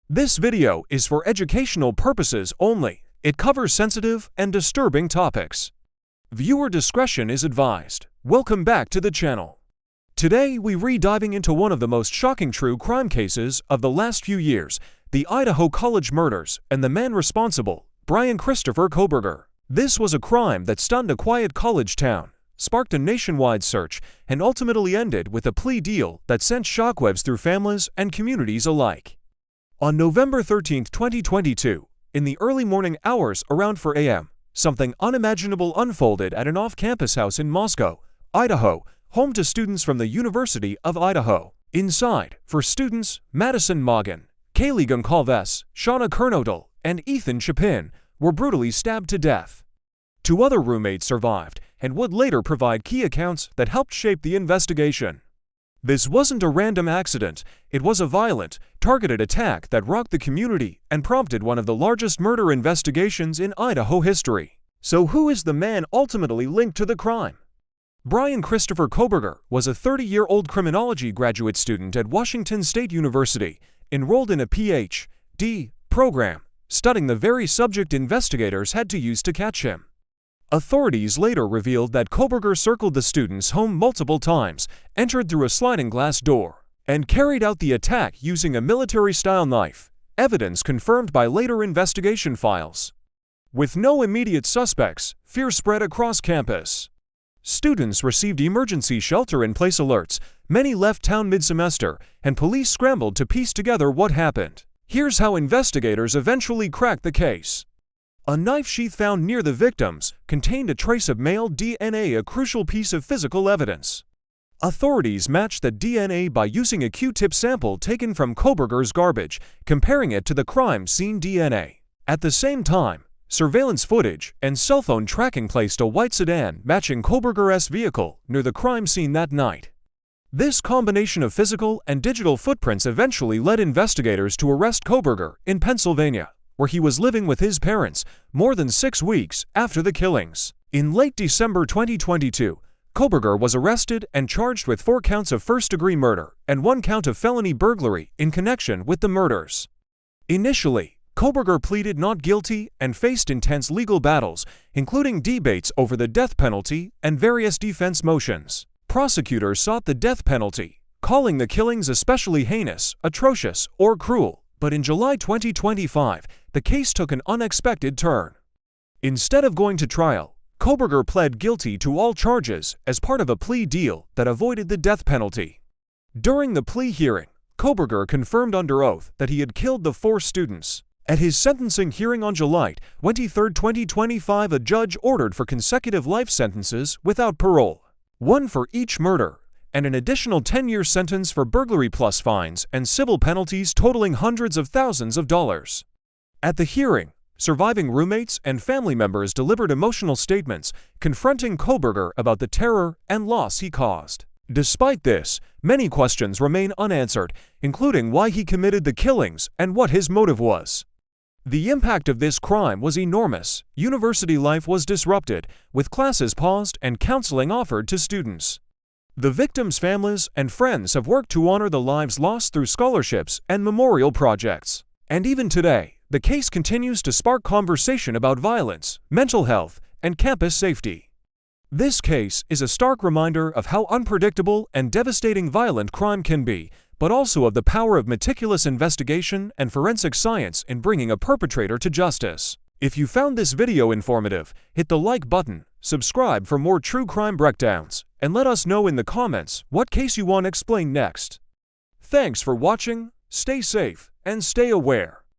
This video is for educational purposes only. It covers sensitive and disturbing topics. Viewer discretion is advised. Welcome back to the channel. Today, we re-diving into one of the most shocking true crime cases of the last few years, the Idaho college murders and the man responsible, Bryan Kohberger. This was a crime that stunned a quiet college town, sparked a nationwide search, and ultimately ended with a plea deal that sent shockwaves through families and communities alike. On November 13, 2022, in the early morning hours around 4 a.m., something unimaginable unfolded at an off-campus house in Moscow, Idaho, home to students from the University of Idaho. Inside, for students Madison Morgan, Kaylee Goncalves, Shauna Kernodle, and Ethan Chapin were brutally stabbed to death. Two other roommates survived and would later provide key accounts that helped shape the investigation. This wasn't a random accident, it was a violent, targeted attack that rocked the community and prompted one of the largest murder investigations in Idaho history. So who is the man ultimately linked to the crime? Bryan Kohberger was a 30-year-old criminology graduate student at Washington State University, enrolled in a Ph.D. program, studying the very subject investigators had to use to catch him. Authorities later revealed that Kohberger circled the student's home multiple times, entered through a sliding glass door, and carried out the attack using a military-style knife, evidence confirmed by later investigation files. With no immediate suspects, fear spread across campus. Students received emergency shelter-in-place alerts, many left town mid-semester, and police scrambled to piece together what happened. Here's how investigators eventually cracked the case. A knife sheath found near the victims contained a trace of male DNA, a crucial piece of physical evidence. Authorities matched the DNA by using a Q-tip sample taken from Kohberger's garbage, comparing it to the crime scene DNA. At the same time, surveillance footage and cell phone tracking placed a white sedan matching Kohberger's vehicle near the crime scene that night. This combination of physical and digital footprints eventually led investigators to arrest Kohberger in Pennsylvania, where he was living with his parents more than 6 weeks after the killings. In late December 2022, Kohberger was arrested and charged with 4 counts of first-degree murder and 1 count of felony burglary in connection with the murders. Initially, Kohberger pleaded not guilty and faced intense legal battles, including debates over the death penalty and various defense motions. Prosecutors sought the death penalty, calling the killings especially heinous, atrocious, or cruel. But in July 2025, the case took an unexpected turn. Instead of going to trial, Kohberger pled guilty to all charges as part of a plea deal that avoided the death penalty. During the plea hearing, Kohberger confirmed under oath that he had killed the 4 students. At his sentencing hearing on July 23, 2025, a judge ordered for consecutive life sentences without parole, 1 for each murder, and an additional 10-year sentence for burglary plus fines and civil penalties totaling hundreds of thousands of dollars. At the hearing, surviving roommates and family members delivered emotional statements confronting Kohberger about the terror and loss he caused. Despite this, many questions remain unanswered, including why he committed the killings and what his motive was. The impact of this crime was enormous. University life was disrupted, with classes paused and counseling offered to students. The victims' families and friends have worked to honor the lives lost through scholarships and memorial projects. And even today, the case continues to spark conversation about violence, mental health, and campus safety. This case is a stark reminder of how unpredictable and devastating violent crime can be, but also of the power of meticulous investigation and forensic science in bringing a perpetrator to justice. If you found this video informative, hit the like button, subscribe for more true crime breakdowns, and let us know in the comments what case you want explained next. Thanks for watching, stay safe, and stay aware.